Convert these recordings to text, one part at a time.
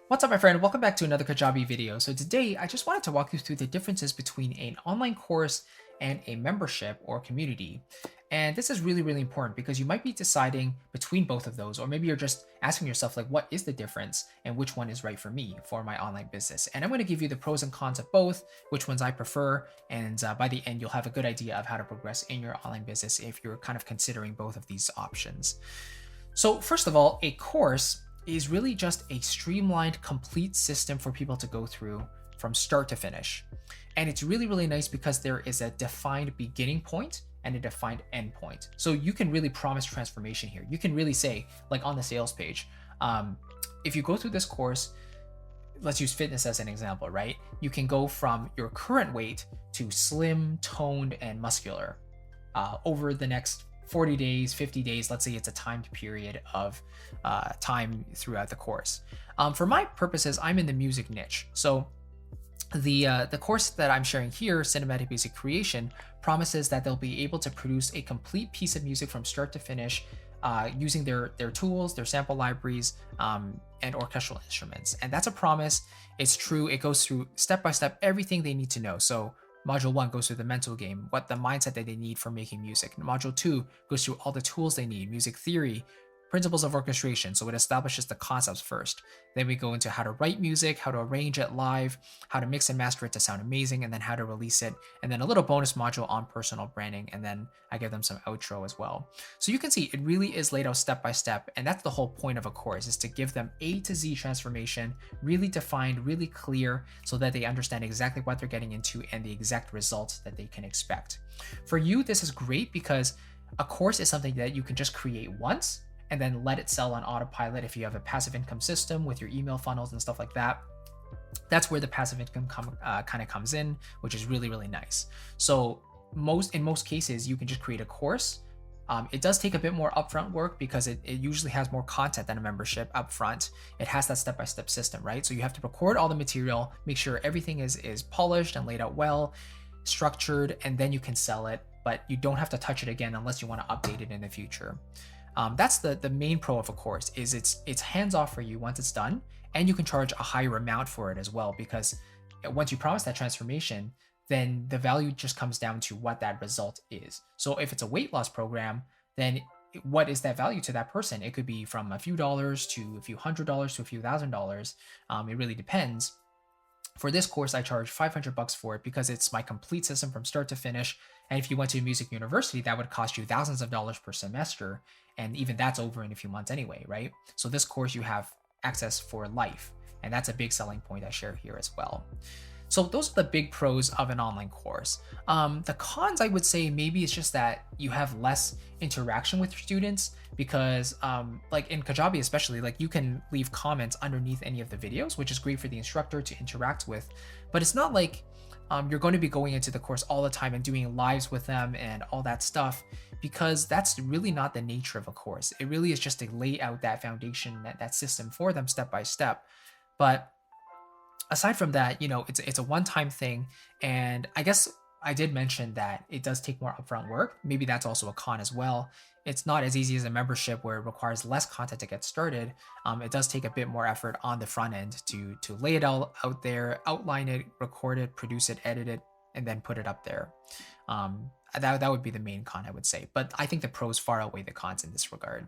What's up, my friend? Welcome back to another Kajabi video. So today, I just wanted to walk you through the differences between an online course and a membership or community. And this is really important because you might be deciding between both of those, or maybe you're just asking yourself, like, what is the difference and which one is right for me for my online business? And I'm going to give you the pros and cons of both, which ones I prefer. And by the end, you'll have a good idea of how to progress in your online business if you're kind of considering both of these options. So, first of all, a course is really just a streamlined, complete system for people to go through from start to finish. And it's really nice because there is a defined beginning point and a defined end point. So you can really promise transformation here. You can really say, like on the sales page, if you go through this course, let's use fitness as an example, right? You can go from your current weight to slim, toned, and muscular over the next 40 days, 50 days. Let's say it's a timed period of time throughout the course. For my purposes, I'm in the music niche. So the course that I'm sharing here, Cinematic Music Creation, promises that they'll be able to produce a complete piece of music from start to finish using their tools, their sample libraries, and orchestral instruments. And that's a promise. It's true. It goes through step by step everything they need to know. So Module 1 goes through the mental game, what the mindset that they need for making music. Module 2 goes through all the tools they need, music theory, principles of orchestration. So it establishes the concepts first. Then we go into how to write music, how to arrange it live, how to mix and master it to sound amazing, and then how to release it. And then a little bonus module on personal branding. And then I give them some outro as well. So you can see it really is laid out step by step. And that's the whole point of a course, is to give them A to Z transformation, really defined, really clear, so that they understand exactly what they're getting into and the exact results that they can expect. For you, this is great because a course is something that you can just create once and then let it sell on autopilot. If you have a passive income system with your email funnels and stuff like that, that's where the passive income kind of comes in, which is really nice. So in most cases, you can just create a course. It does take a bit more upfront work because it usually has more content than a membership upfront. It has that step-by-step system, right? So you have to record all the material, make sure everything is polished and laid out well, structured, and then you can sell it, but you don't have to touch it again unless you want to update it in the future. That's the main pro of a course, is it's hands-off for you once it's done, and you can charge a higher amount for it as well, because once you promise that transformation, then the value just comes down to what that result is. So if it's a weight loss program, then what is that value to that person? It could be from a few dollars to a few $100s to a few $1,000. It really depends. For this course, I charge $500 for it because it's my complete system from start to finish. And if you went to a music university, that would cost you thousands of dollars per semester. And even that's over in a few months anyway, right? So this course, you have access for life. And that's a big selling point I share here as well. So those are the big pros of an online course. The cons, I would say, maybe it's just that you have less interaction with your students because like in Kajabi especially, like you can leave comments underneath any of the videos, which is great for the instructor to interact with. But it's not like you're going to be going into the course all the time and doing lives with them and all that stuff, because that's really not the nature of a course. It really is just to lay out that foundation, that system for them step by step. But aside from that, it's a one-time thing. And I guess I did mention that it does take more upfront work. Maybe that's also a con as well. It's not as easy as a membership where it requires less content to get started. It does take a bit more effort on the front end to lay it all out there, outline it, record it, produce it, edit it, and then put it up there. That would be the main con, I would say. But I think the pros far outweigh the cons in this regard.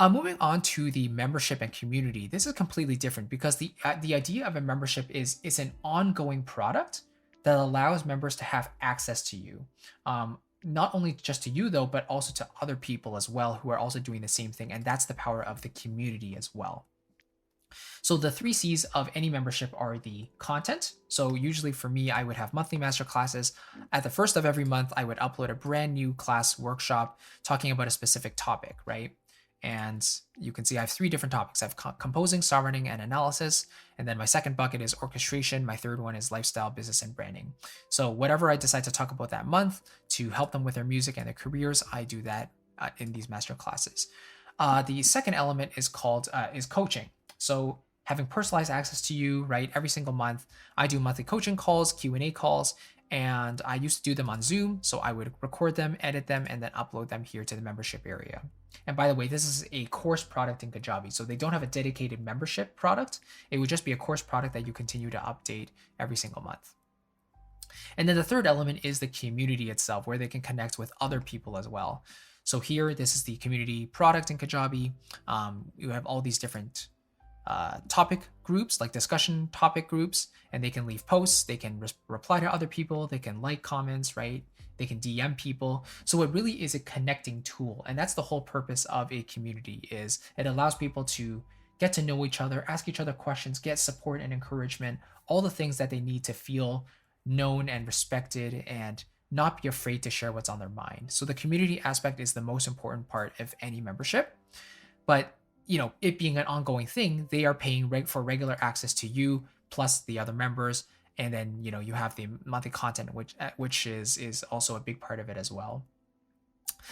Moving on to the membership and community, this is completely different because the idea of a membership is it's an ongoing product that allows members to have access to you. Not only just to you though, but also to other people as well who are also doing the same thing. And that's the power of the community as well. So the 3 C's of any membership are the content. So usually for me, I would have monthly master classes. At the first of every month, I would upload a brand new class workshop talking about a specific topic, right? And you can see I have 3 different topics. I have composing, songwriting, and analysis. And then my second bucket is orchestration. My third one is lifestyle, business, and branding. So whatever I decide to talk about that month to help them with their music and their careers, I do that in these master classes. The second element is called is coaching. So having personalized access to you, right? Every single month, I do monthly coaching calls, Q&A calls, and I used to do them on Zoom. So I would record them, edit them, and then upload them here to the membership area. And by the way, this is a course product in Kajabi. So they don't have a dedicated membership product. It would just be a course product that you continue to update every single month. And then the third element is the community itself, where they can connect with other people as well. So here, this is the community product in Kajabi. You have all these different topic groups, like discussion topic groups, and they can leave posts, they can reply to other people, they can like comments, right? They can DM people. So it really is a connecting tool. And that's the whole purpose of a community, is it allows people to get to know each other, ask each other questions, get support and encouragement, all the things that they need to feel known and respected and not be afraid to share what's on their mind. So the community aspect is the most important part of any membership. But it being an ongoing thing, they are paying for regular access to you plus the other members, and then you have the monthly content, which is also a big part of it as well.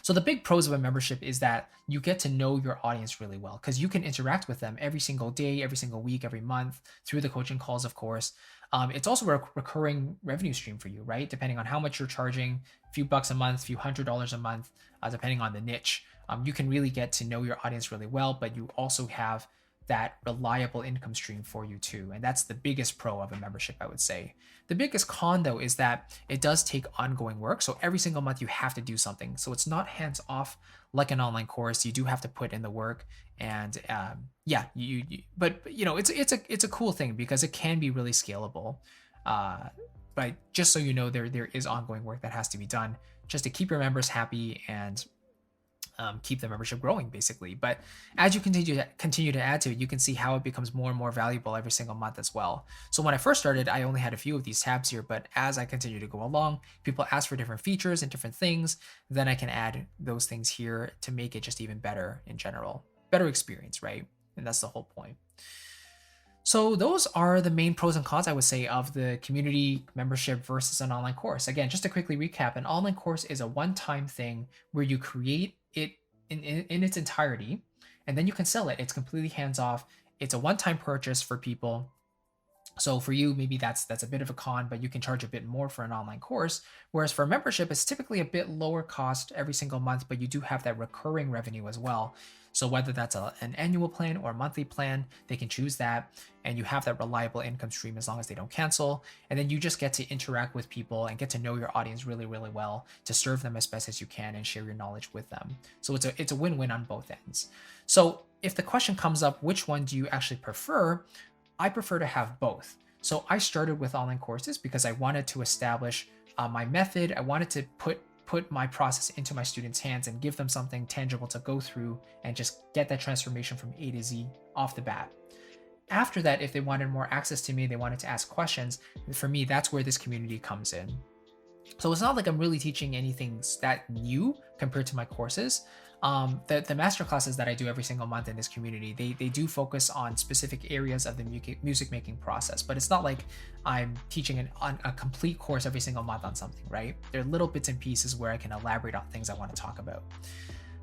So the big pros of a membership is that you get to know your audience really well, because you can interact with them every single day, every single week, every month through the coaching calls, of course. It's also a recurring revenue stream for you, right? Depending on how much you're charging, a few bucks a month, a few $100s a month, depending on the niche. You can really get to know your audience really well, but you also have that reliable income stream for you too. And that's the biggest pro of a membership, I would say. The biggest con though is that it does take ongoing work. So every single month you have to do something. So it's not hands off like an online course. You do have to put in the work, and but it's a cool thing because it can be really scalable. But just so you know, there is ongoing work that has to be done just to keep your members happy and keep the membership growing, basically. But as you continue to add to it, you can see how it becomes more and more valuable every single month as well. So when I first started, I only had a few of these tabs here, but as I continue to go along, people ask for different features and different things, then I can add those things here to make it just even better in general. Better experience, right? And that's the whole point. So those are the main pros and cons, I would say, of the community membership versus an online course. Again, just to quickly recap, an online course is a one-time thing where you create it in its entirety, and then you can sell it. It's completely hands-off. It's a one-time purchase for people. So for you, maybe that's a bit of a con, but you can charge a bit more for an online course. Whereas for a membership, it's typically a bit lower cost every single month, but you do have that recurring revenue as well. So whether that's an annual plan or a monthly plan, they can choose that, and you have that reliable income stream as long as they don't cancel. And then you just get to interact with people and get to know your audience really, really well to serve them as best as you can and share your knowledge with them. So it's a win-win on both ends. So if the question comes up, which one do you actually prefer? I prefer to have both. So I started with online courses because I wanted to establish my method. I wanted to put my process into my students' hands and give them something tangible to go through and just get that transformation from A to Z off the bat. After that, if they wanted more access to me, they wanted to ask questions, for me, that's where this community comes in. So it's not like I'm really teaching anything that new compared to my courses. The master classes that I do every single month in this community, they do focus on specific areas of the music making process, but it's not like I'm teaching a complete course every single month on something, right? There are little bits and pieces where I can elaborate on things I want to talk about.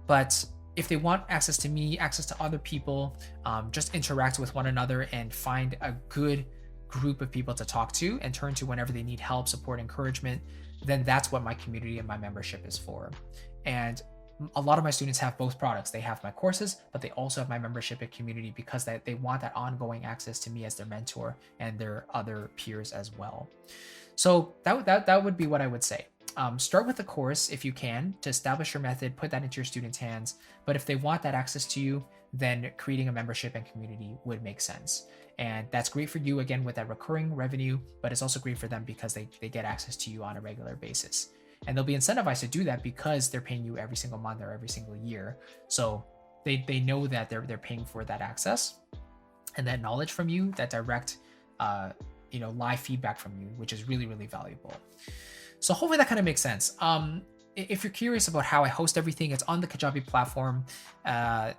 But if they want access to me, access to other people, just interact with one another and find a good group of people to talk to and turn to whenever they need help, support, encouragement, then that's what my community and my membership is for. And a lot of my students have both products. They have my courses, but they also have my membership and community because they want that ongoing access to me as their mentor and their other peers as well. So that would be what I would say. Start with the course if you can to establish your method, put that into your students' hands. But if they want that access to you, then creating a membership and community would make sense. And that's great for you, again, with that recurring revenue, but it's also great for them because they get access to you on a regular basis. And they'll be incentivized to do that because they're paying you every single month or every single year. So they know that they're paying for that access and that knowledge from you, that direct live feedback from you, which is really, really valuable. So hopefully that kind of makes sense. If you're curious about how I host everything, it's on the Kajabi platform.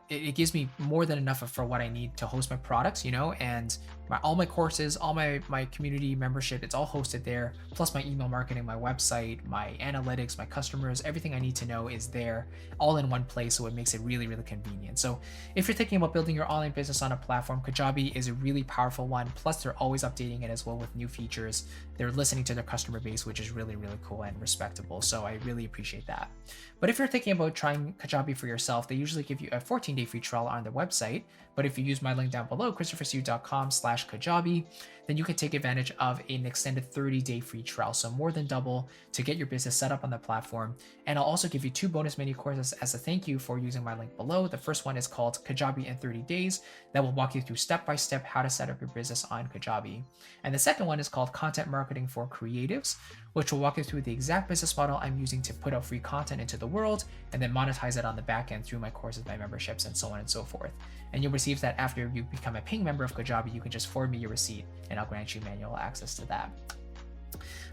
It gives me more than enough for what I need to host my products, and all my courses, all my community membership, it's all hosted there. Plus my email marketing, my website, my analytics, my customers, everything I need to know is there all in one place. So it makes it really, really convenient. So if you're thinking about building your online business on a platform, Kajabi is a really powerful one. Plus they're always updating it as well with new features. They're listening to their customer base, which is really, really cool and respectable. So I really appreciate appreciate that. But if you're thinking about trying Kajabi for yourself, they usually give you a 14-day free trial on their website. But if you use my link down below, christophersu.com/Kajabi, then you can take advantage of an extended 30-day free trial. So more than double to get your business set up on the platform. And I'll also give you 2 bonus mini courses as a thank you for using my link below. The first one is called Kajabi in 30 Days. That will walk you through step-by-step how to set up your business on Kajabi. And the second one is called Content Marketing for Creatives, which will walk you through the exact business model I'm using to put out free content into the world and then monetize it on the back end through my courses, my memberships, and so on and so forth. And you'll receive that after you become a paying member of Kajabi. You can just forward me your receipt and I'll grant you manual access to that.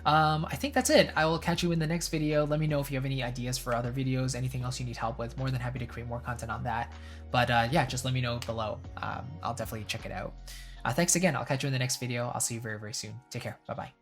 I think that's it. I will catch you in the next video. Let me know if you have any ideas for other videos, anything else you need help with. More than happy to create more content on that. But yeah, just let me know below. I'll definitely check it out. Thanks again. I'll catch you in the next video. I'll see you very, very soon. Take care. Bye-bye.